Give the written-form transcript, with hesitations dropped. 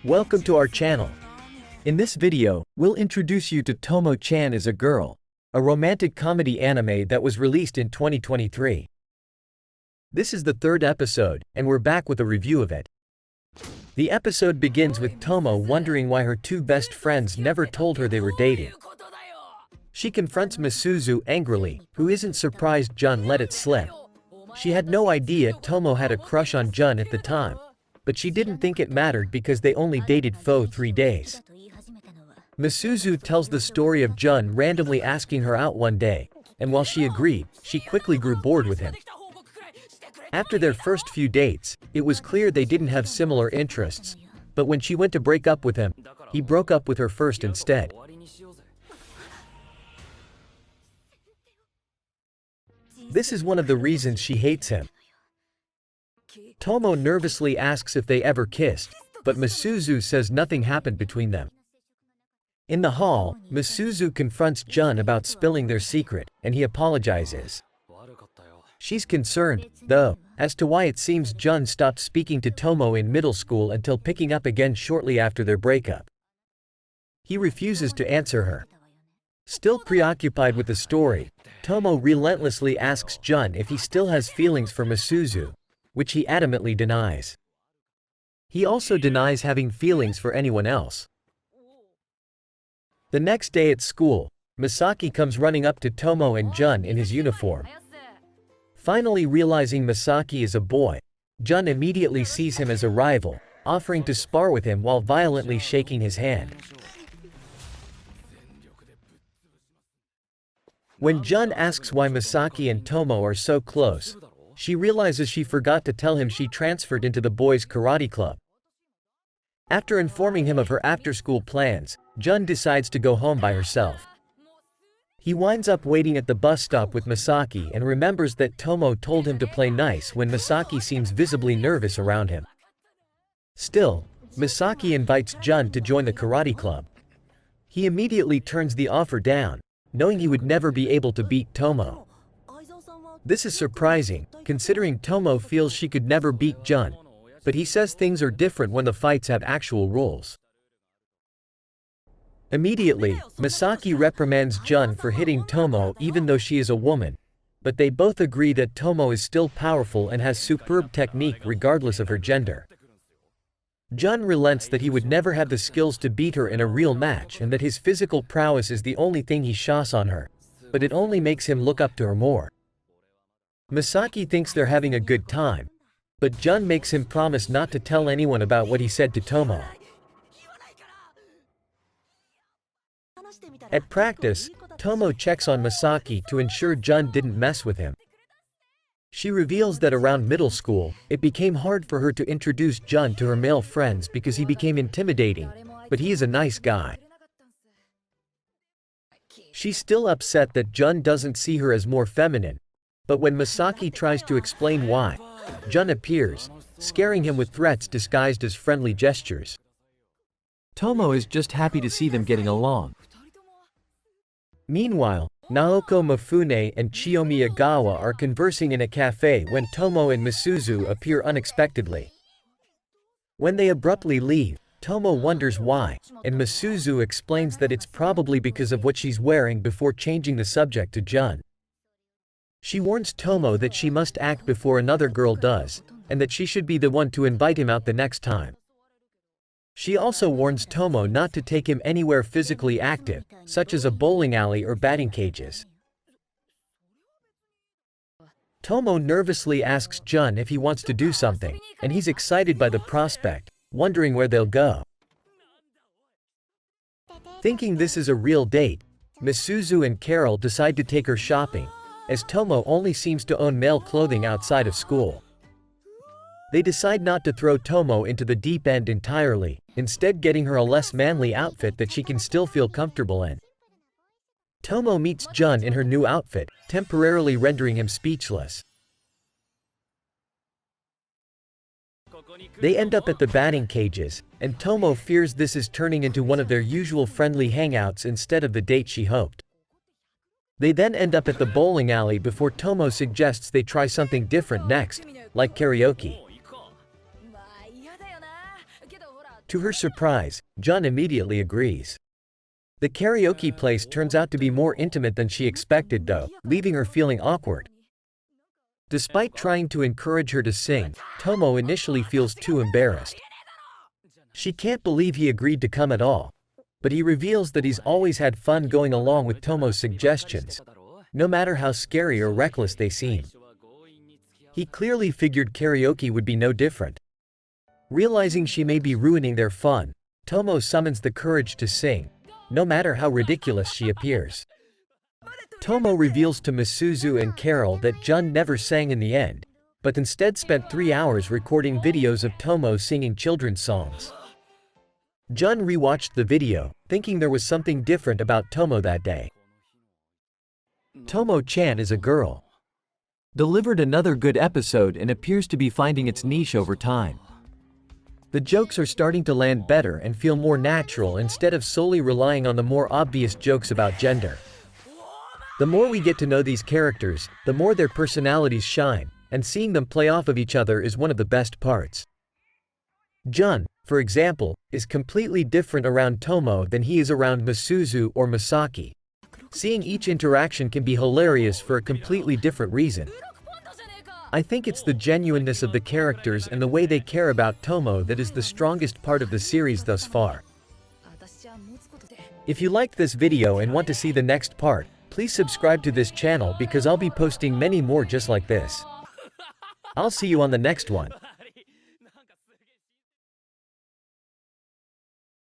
Welcome to our channel. In this video, we'll introduce you to Tomo-chan as a Girl, a romantic comedy anime that was released in 2023. This is the third episode, and we're back with a review of it. The episode begins with Tomo wondering why her two best friends never told her they were dating. She confronts Misuzu angrily, who isn't surprised Jun let it slip. She had no idea Tomo had a crush on Jun at the time, but she didn't think it mattered because they only dated for 3 days. Misuzu tells the story of Jun randomly asking her out one day, and while she agreed, she quickly grew bored with him. After their first few dates, it was clear they didn't have similar interests, but when she went to break up with him, he broke up with her first instead. This is one of the reasons she hates him. Tomo nervously asks if they ever kissed, but Misuzu says nothing happened between them. In the hall, Misuzu confronts Jun about spilling their secret, and he apologizes. She's concerned, though, as to why it seems Jun stopped speaking to Tomo in middle school until picking up again shortly after their breakup. He refuses to answer her. Still preoccupied with the story, Tomo relentlessly asks Jun if he still has feelings for Misuzu, which he adamantly denies. He also denies having feelings for anyone else. The next day at school, Misaki comes running up to Tomo and Jun in his uniform. Finally realizing Misaki is a boy, Jun immediately sees him as a rival, offering to spar with him while violently shaking his hand. When Jun asks why Misaki and Tomo are so close, she realizes she forgot to tell him she transferred into the boys' karate club. After informing him of her after-school plans, Jun decides to go home by herself. He winds up waiting at the bus stop with Misaki and remembers that Tomo told him to play nice when Misaki seems visibly nervous around him. Still, Misaki invites Jun to join the karate club. He immediately turns the offer down, knowing he would never be able to beat Tomo. This is surprising, considering Tomo feels she could never beat Jun, but he says things are different when the fights have actual rules. Immediately, Misaki reprimands Jun for hitting Tomo even though she is a woman, but they both agree that Tomo is still powerful and has superb technique regardless of her gender. Jun relents that he would never have the skills to beat her in a real match and that his physical prowess is the only thing he shows on her, but it only makes him look up to her more. Misaki thinks they're having a good time, but Jun makes him promise not to tell anyone about what he said to Tomo. At practice, Tomo checks on Misaki to ensure Jun didn't mess with him. She reveals that around middle school, it became hard for her to introduce Jun to her male friends because he became intimidating, but he is a nice guy. She's still upset that Jun doesn't see her as more feminine, but when Misaki tries to explain why, Jun appears, scaring him with threats disguised as friendly gestures. Tomo is just happy to see them getting along. Meanwhile, Naoko Mifune and Chiyomi Agawa are conversing in a cafe when Tomo and Misuzu appear unexpectedly. When they abruptly leave, Tomo wonders why, and Misuzu explains that it's probably because of what she's wearing before changing the subject to Jun. She warns Tomo that she must act before another girl does, and that she should be the one to invite him out the next time. She also warns Tomo not to take him anywhere physically active, such as a bowling alley or batting cages. Tomo nervously asks Jun if he wants to do something, and he's excited by the prospect, wondering where they'll go. Thinking this is a real date, Misuzu and Carol decide to take her shopping, as Tomo only seems to own male clothing outside of school. They decide not to throw Tomo into the deep end entirely, instead getting her a less manly outfit that she can still feel comfortable in. Tomo meets Jun in her new outfit, temporarily rendering him speechless. They end up at the batting cages, and Tomo fears this is turning into one of their usual friendly hangouts instead of the date she hoped. They then end up at the bowling alley before Tomo suggests they try something different next, like karaoke. To her surprise, Jun immediately agrees. The karaoke place turns out to be more intimate than she expected though, leaving her feeling awkward. Despite trying to encourage her to sing, Tomo initially feels too embarrassed. She can't believe he agreed to come at all. But he reveals that he's always had fun going along with Tomo's suggestions, no matter how scary or reckless they seem. He clearly figured karaoke would be no different. Realizing she may be ruining their fun, Tomo summons the courage to sing, no matter how ridiculous she appears. Tomo reveals to Misuzu and Carol that Jun never sang in the end, but instead spent 3 hours recording videos of Tomo singing children's songs. Jun rewatched the video, thinking there was something different about Tomo that day. Tomo-chan is a girl. Delivered another good episode and appears to be finding its niche over time. The jokes are starting to land better and feel more natural instead of solely relying on the more obvious jokes about gender. The more we get to know these characters, the more their personalities shine, and seeing them play off of each other is one of the best parts. Jun, for example, is completely different around Tomo than he is around Misuzu or Masaki. Seeing each interaction can be hilarious for a completely different reason. I think it's the genuineness of the characters and the way they care about Tomo that is the strongest part of the series thus far. If you liked this video and want to see the next part, please subscribe to this channel because I'll be posting many more just like this. I'll see you on the next one.